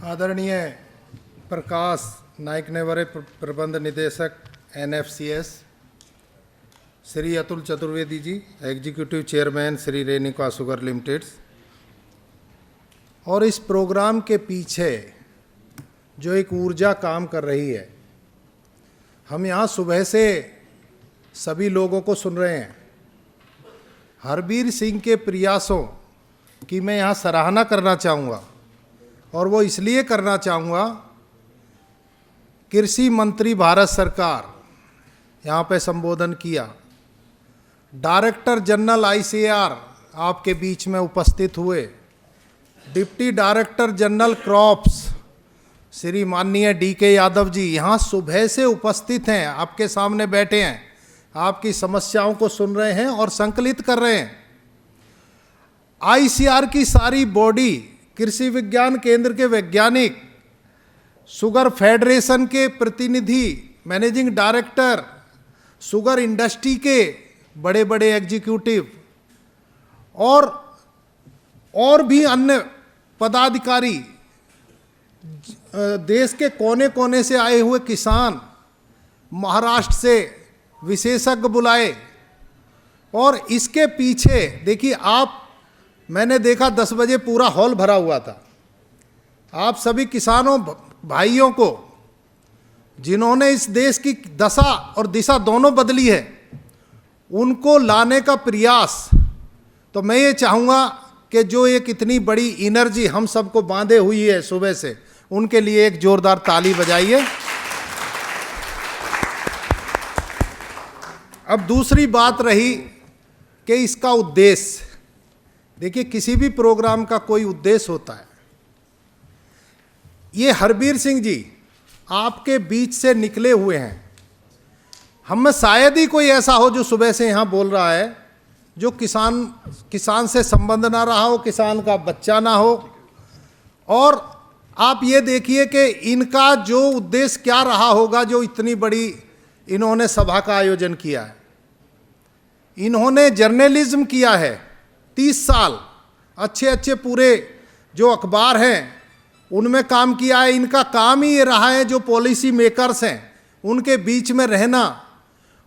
आदरणीय प्रकाश नाइक नेवरे प्रबंध निदेशक NFCS, Shri Atul Chaturvedi ji executive chairman Shri Renuka sugar limited, और इस प्रोग्राम के पीछे जो एक ऊर्जा काम कर रही है, हम यहाँ सुबह से सभी लोगों को सुन रहे हैं। हरबीर सिंह के प्रयासों की मैं यहाँ सराहना करना चाहूँगा, और वो इसलिए करना चाहूँगा, कृषि मंत्री भारत सरकार यहाँ पे संबोधन किया, डायरेक्टर जनरल ICAR आपके बीच में उपस्थित हुए, deputy director general crops Shri माननीय DK यादव जी यहाँ सुबह से उपस्थित हैं, आपके सामने बैठे हैं, आपकी समस्याओं को सुन रहे हैं और संकलित कर रहे हैं। ICAR की सारी बॉडी, कृषि विज्ञान केंद्र के वैज्ञानिक, शुगर फेडरेशन के प्रतिनिधि, मैनेजिंग डायरेक्टर, शुगर इंडस्ट्री के बड़े बड़े एग्जीक्यूटिव और भी अन्य पदाधिकारी, देश के कोने कोने से आए हुए किसान, महाराष्ट्र से विशेषज्ञ बुलाए। और इसके पीछे देखिए, मैंने देखा 10 बजे पूरा हॉल भरा हुआ था। आप सभी किसानों भाइयों को, जिन्होंने इस देश की दशा और दिशा दोनों बदली है, उनको लाने का प्रयास। तो मैं ये चाहूँगा कि जो एक इतनी बड़ी एनर्जी हम सबको बांधे हुई है सुबह से, उनके लिए एक जोरदार ताली बजाइए। अब दूसरी बात रही कि इसका उद्देश्य। देखिए, किसी भी प्रोग्राम का कोई उद्देश्य होता है। ये हरबीर सिंह जी आपके बीच से निकले हुए हैं। हम में शायद ही कोई ऐसा हो जो सुबह से यहाँ बोल रहा है जो किसान से संबंध ना रहा हो, किसान का बच्चा ना हो। और आप ये देखिए कि इनका जो उद्देश्य क्या रहा होगा, जो इतनी बड़ी इन्होंने सभा का आयोजन किया है। इन्होंने जर्नलिज्म किया है 30 साल, अच्छे अच्छे पूरे जो अखबार हैं उनमें काम किया है। इनका काम ही ये रहा है, जो पॉलिसी मेकर्स हैं उनके बीच में रहना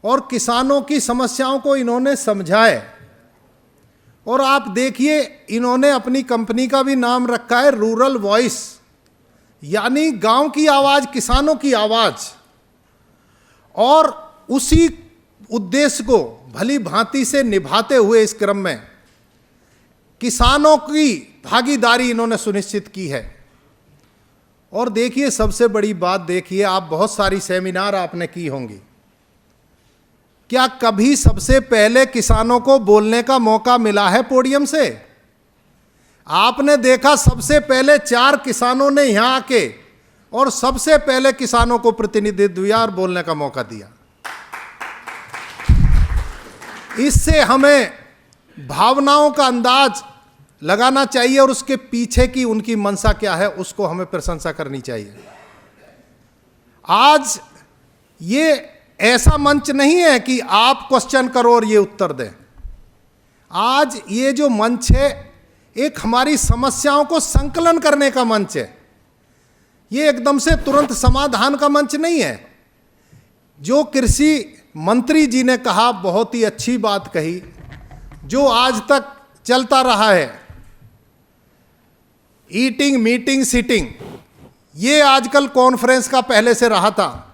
और किसानों की समस्याओं को इन्होंने समझा है। और आप देखिए, इन्होंने अपनी कंपनी का भी नाम रखा है रूरल वॉइस, यानी गांव की आवाज़, किसानों की आवाज़। और उसी उद्देश्य को भली भांति से निभाते हुए इस क्रम में किसानों की भागीदारी इन्होंने सुनिश्चित की है। और देखिए, सबसे बड़ी बात देखिए, आप बहुत सारी सेमिनार आपने की होंगी, क्या कभी सबसे पहले किसानों को बोलने का मौका मिला है पोडियम से? आपने देखा सबसे पहले 4 किसानों ने यहां आके और सबसे पहले किसानों को प्रतिनिधित्व दिया और बोलने का मौका दिया। इससे हमें भावनाओं का अंदाज लगाना चाहिए और उसके पीछे की उनकी मंशा क्या है, उसको हमें प्रशंसा करनी चाहिए। आज ये ऐसा मंच नहीं है कि आप क्वेश्चन करो और ये उत्तर दें। आज ये जो मंच है, एक हमारी समस्याओं को संकलन करने का मंच है। ये एकदम से तुरंत समाधान का मंच नहीं है। जो कृषि मंत्री जी ने कहा, बहुत ही अच्छी बात कही, जो आज तक चलता रहा है, ईटिंग मीटिंग सिटिंग, ये आजकल कॉन्फ्रेंस का पहले से रहा था।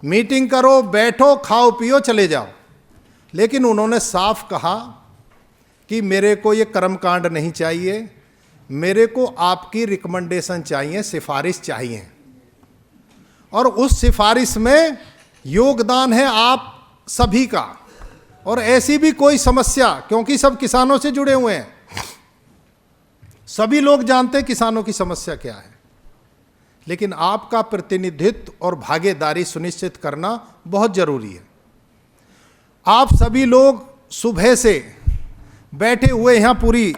मीटिंग करो, बैठो, खाओ पियो, चले जाओ। लेकिन उन्होंने साफ कहा कि मेरे को ये कर्मकांड नहीं चाहिए, मेरे को आपकी रिकमेंडेशन चाहिए, सिफारिश चाहिए। और उस सिफारिश में योगदान है आप सभी का। और ऐसी भी कोई समस्या, क्योंकि सब किसानों से जुड़े हुए हैं, सभी लोग जानते हैं किसानों की समस्या क्या है, लेकिन आपका प्रतिनिधित्व और भागीदारी सुनिश्चित करना बहुत जरूरी है। आप सभी लोग सुबह से बैठे हुए यहाँ पूरी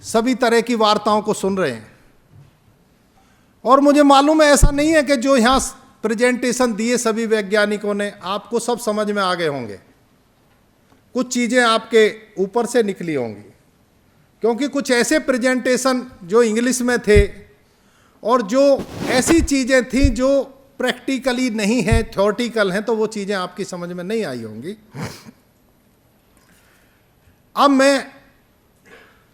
सभी तरह की वार्ताओं को सुन रहे हैं। और मुझे मालूम है, ऐसा नहीं है कि जो यहाँ प्रेजेंटेशन दिए सभी वैज्ञानिकों ने, आपको सब समझ में आ गए होंगे। कुछ चीज़ें आपके ऊपर से निकली होंगी, क्योंकि कुछ ऐसे प्रेजेंटेशन जो इंग्लिश में थे और जो ऐसी चीज़ें थी जो प्रैक्टिकली नहीं हैं, थ्योरेटिकल हैं, तो वो चीज़ें आपकी समझ में नहीं आई होंगी। अब मैं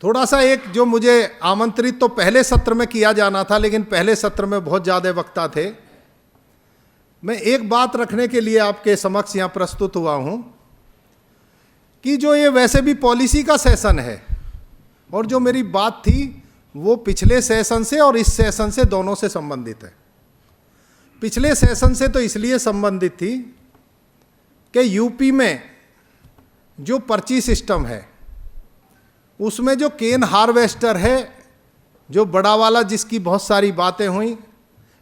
थोड़ा सा, एक जो मुझे आमंत्रित तो पहले सत्र में किया जाना था, लेकिन पहले सत्र में बहुत ज़्यादा वक्ता थे, मैं एक बात रखने के लिए आपके समक्ष यहाँ प्रस्तुत हुआ हूँ कि जो ये वैसे भी पॉलिसी का सेशन है, और जो मेरी बात थी वो पिछले सेशन से और इस सेशन से दोनों से संबंधित है। पिछले सेशन से तो इसलिए संबंधित थी कि यूपी में जो पर्ची सिस्टम है उसमें जो केन हार्वेस्टर है, जो बड़ा वाला, जिसकी बहुत सारी बातें हुई,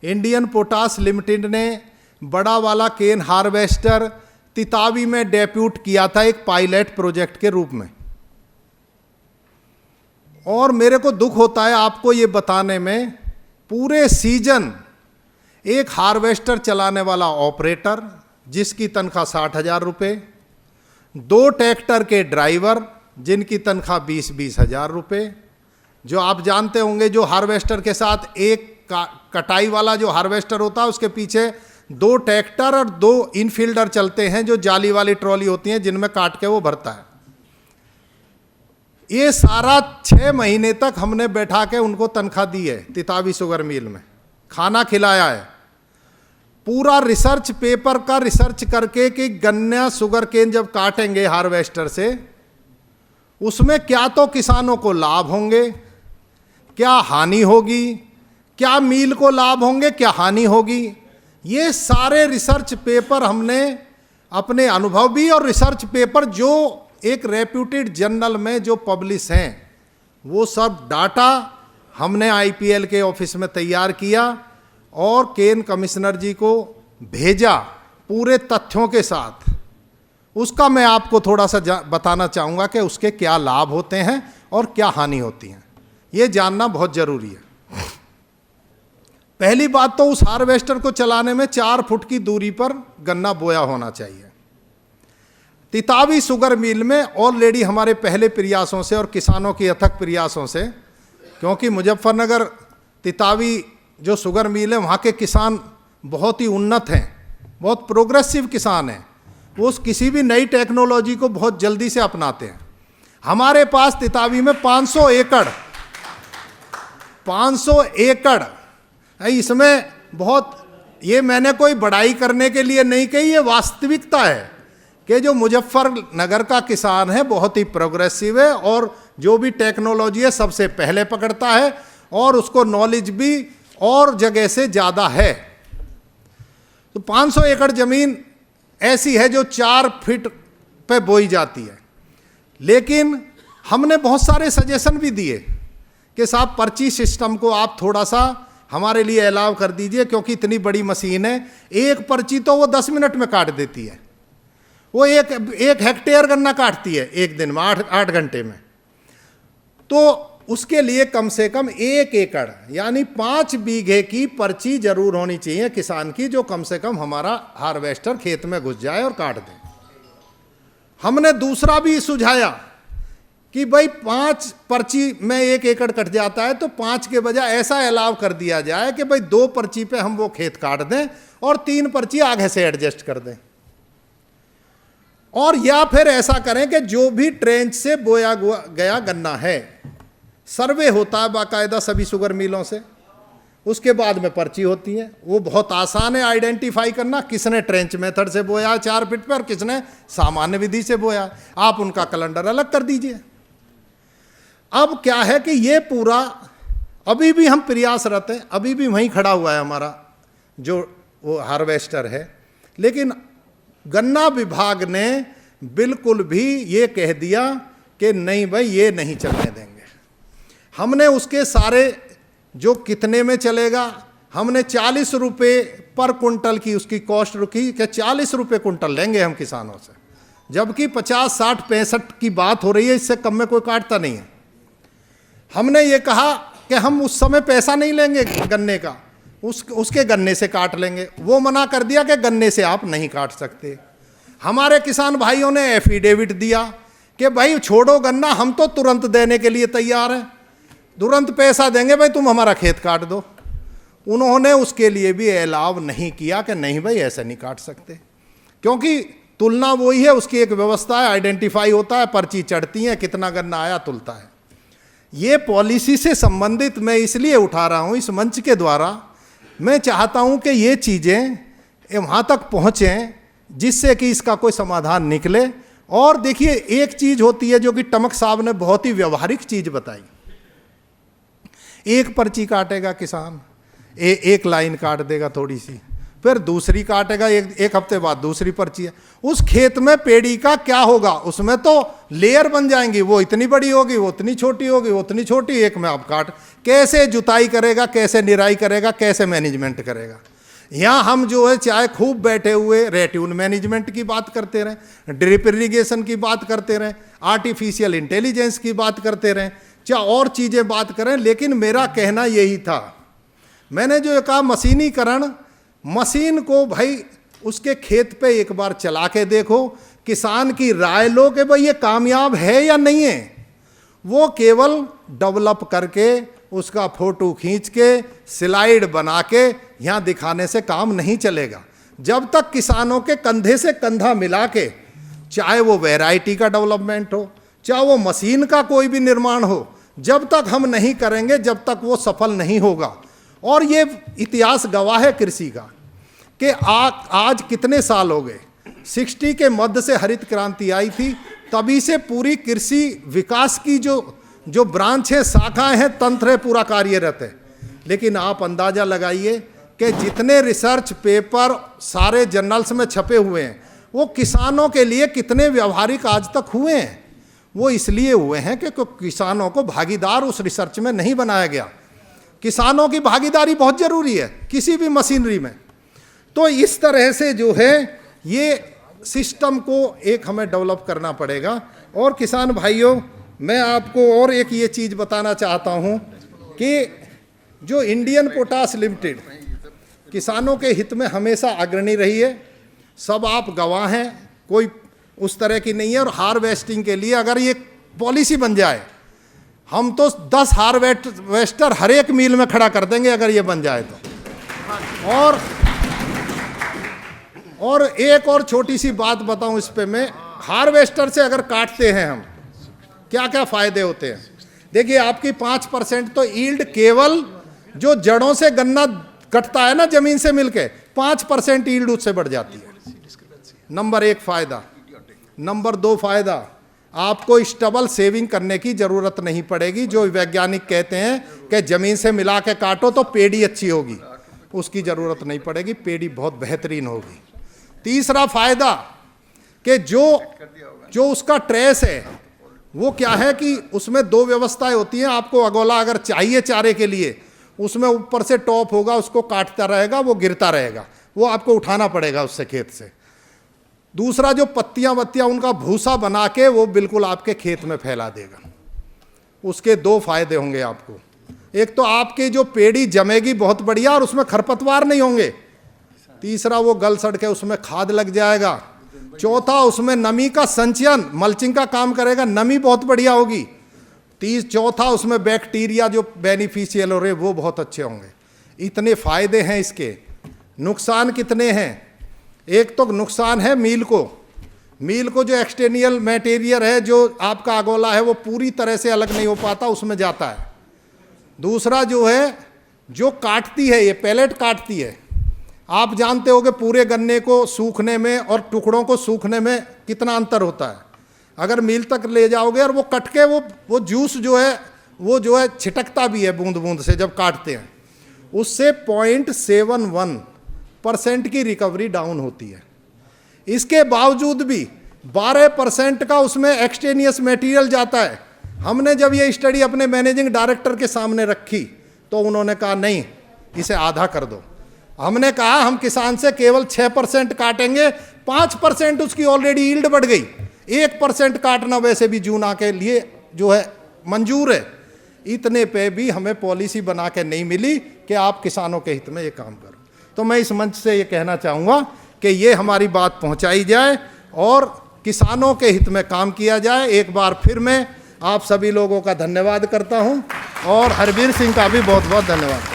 इंडियन पोटास लिमिटेड ने बड़ा वाला केन हार्वेस्टर तितावी में डेब्यूट किया था एक पायलट प्रोजेक्ट के रूप में। और मेरे को दुख होता है आपको ये बताने में, पूरे सीजन एक हार्वेस्टर चलाने वाला ऑपरेटर जिसकी तनख्वाह 60,000 रुपये, 2 ट्रैक्टर के ड्राइवर जिनकी तनख्वाह 20-20 हज़ार रुपये, जो आप जानते होंगे जो हार्वेस्टर के साथ एक कटाई वाला जो हार्वेस्टर होता है उसके पीछे 2 ट्रैक्टर और 2 इनफील्डर चलते हैं जो जाली वाली ट्रॉली होती हैं जिनमें काट के वो भरता है। ये सारा 6 महीने तक हमने बैठा के उनको तनख्वाह दी है तितावी शुगर मिल में, खाना खिलाया है, पूरा रिसर्च पेपर का रिसर्च करके कि गन्ना शुगर केन जब काटेंगे हार्वेस्टर से उसमें क्या तो किसानों को लाभ होंगे, क्या हानि होगी, क्या मिल को लाभ होंगे, क्या हानि होगी। ये सारे रिसर्च पेपर हमने अपने अनुभव भी और रिसर्च पेपर जो एक रेप्यूटेड जर्नल में जो पब्लिश हैं वो सब डाटा हमने आईपीएल के ऑफिस में तैयार किया और केन कमिश्नर जी को भेजा पूरे तथ्यों के साथ। उसका मैं आपको थोड़ा सा बताना चाहूँगा कि उसके क्या लाभ होते हैं और क्या हानि होती हैं, ये जानना बहुत ज़रूरी है। पहली बात तो उस हार्वेस्टर को चलाने में 4 फुट की दूरी पर गन्ना बोया होना चाहिए। तितावी शुगर मिल में ऑलरेडी हमारे पहले प्रयासों से और किसानों की अथक प्रयासों से, क्योंकि मुजफ्फरनगर तितावी जो शुगर मिल है वहाँ के किसान बहुत ही उन्नत हैं, बहुत प्रोग्रेसिव किसान हैं, वो किसी भी नई टेक्नोलॉजी को बहुत जल्दी से अपनाते हैं। हमारे पास तितावी में 500 एकड़ इसमें बहुत, ये मैंने कोई बड़ाई करने के लिए नहीं कही, ये वास्तविकता है कि जो मुजफ्फरनगर का किसान है बहुत ही प्रोग्रेसिव है और जो भी टेक्नोलॉजी है सबसे पहले पकड़ता है और उसको नॉलेज भी और जगह से ज़्यादा है। तो 500 एकड़ ज़मीन ऐसी है जो 4 फीट पे बोई जाती है, लेकिन हमने बहुत सारे सजेशन भी दिए कि साहब पर्ची सिस्टम को आप थोड़ा सा हमारे लिए अलाउ कर दीजिए, क्योंकि इतनी बड़ी मशीन है, एक पर्ची तो वो 10 मिनट में काट देती है, वो एक हेक्टेयर गन्ना काटती है एक दिन में 8 घंटे में। तो उसके लिए कम से कम 1 एकड़ यानी 5 बीघे की पर्ची जरूर होनी चाहिए किसान की, जो कम से कम हमारा हार्वेस्टर खेत में घुस जाए और काट दे। हमने दूसरा भी सुझाया कि भाई 5 पर्ची में 1 एकड़ कट जाता है तो 5 के बजाय ऐसा अलाव कर दिया जाए कि भाई 2 पर्ची पे हम वो खेत काट दें और 3 पर्ची आगे से एडजस्ट कर दें, और या फिर ऐसा करें कि जो भी ट्रेंच से बोया गया गन्ना है सर्वे होता है बाकायदा सभी शुगर मिलों से, उसके बाद में पर्ची होती है। वो बहुत आसान है आइडेंटिफाई करना किसने ट्रेंच मेथड से बोया है 4 फीट पे और किसने सामान्य विधि से बोया है, आप उनका कैलेंडर अलग कर दीजिए। अब क्या है कि ये पूरा अभी भी हम प्रयासरत हैं, अभी भी वहीं खड़ा हुआ है हमारा जो वो हार्वेस्टर है, लेकिन गन्ना विभाग ने बिल्कुल भी ये कह दिया कि नहीं भाई ये नहीं चलने देंगे। हमने उसके सारे जो कितने में चलेगा, हमने 40 रुपये पर कुंटल की उसकी कॉस्ट रखी कि 40 रुपये कुंटल लेंगे हम किसानों से, जबकि 50, 60, 65 की बात हो रही है, इससे कम में कोई काटता नहीं है। हमने ये कहा कि हम उस समय पैसा नहीं लेंगे गन्ने का, उसके गन्ने से काट लेंगे। वो मना कर दिया कि गन्ने से आप नहीं काट सकते। हमारे किसान भाइयों ने एफिडेविट दिया कि भाई छोड़ो गन्ना, हम तो तुरंत देने के लिए तैयार हैं, तुरंत पैसा देंगे भाई, तुम हमारा खेत काट दो। उन्होंने उसके लिए भी अलाव नहीं किया कि नहीं भाई ऐसे नहीं काट सकते, क्योंकि तुलना वही है, उसकी एक व्यवस्था है, आइडेंटिफाई होता है, पर्ची चढ़ती है, कितना गन्ना आया तुलता है। ये पॉलिसी से संबंधित मैं इसलिए उठा रहा हूँ इस मंच के द्वारा। मैं चाहता हूँ कि ये चीज़ें वहाँ तक पहुँचें जिससे कि इसका कोई समाधान निकले। और देखिए, एक चीज़ होती है जो कि टमक साहब ने बहुत ही व्यवहारिक चीज़ बताई। एक पर्ची काटेगा किसान, एक लाइन काट देगा थोड़ी सी, फिर दूसरी काटेगा, एक हफ्ते बाद दूसरी पर्ची है। उस खेत में पेड़ी का क्या होगा? उसमें तो लेयर बन जाएंगी, वो इतनी बड़ी होगी, वो उतनी छोटी होगी, वो उतनी छोटी, एक में आप काट, कैसे जुताई करेगा, कैसे निराई करेगा, कैसे मैनेजमेंट करेगा? यहाँ हम जो है चाहे खूब बैठे हुए रेट्यून मैनेजमेंट की बात करते रहें, ड्रिप इरिगेशन की बात करते रहें, आर्टिफिशियल इंटेलिजेंस की बात करते रहें, चाहे और चीज़ें बात करें, लेकिन मेरा कहना यही था, मैंने जो कहा मशीनीकरण, मशीन को भाई उसके खेत पे एक बार चला के देखो, किसान की राय लो कि भाई ये कामयाब है या नहीं है। वो केवल डेवलप करके उसका फोटो खींच के स्लाइड बना के यहाँ दिखाने से काम नहीं चलेगा। जब तक किसानों के कंधे से कंधा मिला के, चाहे वो वैरायटी का डेवलपमेंट हो, चाहे वो मशीन का कोई भी निर्माण हो, जब तक हम नहीं करेंगे, जब तक वो सफल नहीं होगा। और ये इतिहास गवाह है कृषि का कि आज कितने साल हो गए, 60 के मध्य से हरित क्रांति आई थी, तभी से पूरी कृषि विकास की जो ब्रांच है, शाखाएं हैं, तंत्र है, पूरा कार्यरत है। लेकिन आप अंदाज़ा लगाइए कि जितने रिसर्च पेपर सारे जर्नल्स में छपे हुए हैं, वो किसानों के लिए कितने व्यवहारिक आज तक हुए हैं। वो इसलिए हुए हैं कि किसानों को भागीदार उस रिसर्च में नहीं बनाया गया। किसानों की भागीदारी बहुत ज़रूरी है किसी भी मशीनरी में। तो इस तरह से जो है ये सिस्टम को एक हमें डेवलप करना पड़ेगा। और किसान भाइयों, मैं आपको और एक ये चीज़ बताना चाहता हूँ कि जो इंडियन पोटास लिमिटेड किसानों के हित में हमेशा अग्रणी रही है, सब आप गवाह हैं, कोई उस तरह की नहीं है। और हार्वेस्टिंग के लिए अगर ये पॉलिसी बन जाए, हम तो 10 हार्वेस्टर हर एक मिल में खड़ा कर देंगे अगर ये बन जाए तो। और एक और छोटी सी बात बताऊं इस पे मैं, हार्वेस्टर से अगर काटते हैं हम, क्या क्या फ़ायदे होते हैं? देखिए, आपकी 5% तो ईल्ड, केवल जो जड़ों से गन्ना कटता है ना ज़मीन से मिलके, 5% ईल्ड उससे बढ़ जाती है। नंबर 1 फ़ायदा। नंबर 2 फ़ायदा, आपको स्टबल सेविंग करने की ज़रूरत नहीं पड़ेगी। जो वैज्ञानिक कहते हैं कि ज़मीन से मिला के काटो तो पेड़ी अच्छी होगी, उसकी ज़रूरत नहीं पड़ेगी, पेड़ी बहुत बेहतरीन होगी। तीसरा फ़ायदा कि जो उसका ट्रेस है, वो क्या है कि उसमें 2 व्यवस्थाएं होती हैं। आपको अगोला अगर चाहिए चारे के लिए, उसमें ऊपर से टॉप होगा, उसको काटता रहेगा, वो गिरता रहेगा, वो आपको उठाना पड़ेगा उससे खेत से। दूसरा, जो पत्तियां वत्तियां उनका भूसा बना के वो बिल्कुल आपके खेत में फैला देगा। उसके 2 फायदे होंगे आपको। एक तो आपकी जो पेड़ी जमेगी बहुत बढ़िया और उसमें खरपतवार नहीं होंगे। तीसरा, वो गल सड़ के उसमें खाद लग जाएगा। चौथा, उसमें नमी का संचयन, मल्चिंग का काम करेगा, नमी बहुत बढ़िया होगी। चौथा, उसमें बैक्टीरिया जो बेनिफिशियल हो रहे वो बहुत अच्छे होंगे। इतने फायदे हैं इसके। नुकसान कितने हैं? एक तो नुकसान है मील को जो एक्सटर्नल मटेरियल है, जो आपका अगोला है, वो पूरी तरह से अलग नहीं हो पाता, उसमें जाता है। दूसरा जो है, जो काटती है, ये पैलेट काटती है। आप जानते हो कि पूरे गन्ने को सूखने में और टुकड़ों को सूखने में कितना अंतर होता है। अगर मील तक ले जाओगे और वो कट के वो जूस जो है छिटकता भी है बूंद बूंद से जब काटते हैं, उससे 0.71% की रिकवरी डाउन होती है। इसके बावजूद भी 12% का उसमें एक्सटेनियस मटेरियल जाता है। हमने जब ये स्टडी अपने मैनेजिंग डायरेक्टर के सामने रखी तो उन्होंने कहा नहीं, इसे आधा कर दो। हमने कहा हम किसान से केवल 6% काटेंगे, 5% उसकी ऑलरेडी यील्ड बढ़ गई, 1% काटना वैसे भी जूना के लिए जो है मंजूर है। इतने पे भी हमें पॉलिसी बना के नहीं मिली कि आप किसानों के हित में ये काम करो। तो मैं इस मंच से ये कहना चाहूँगा कि ये हमारी बात पहुँचाई जाए और किसानों के हित में काम किया जाए। एक बार फिर मैं आप सभी लोगों का धन्यवाद करता हूँ और हरबीर सिंह का भी बहुत बहुत धन्यवाद।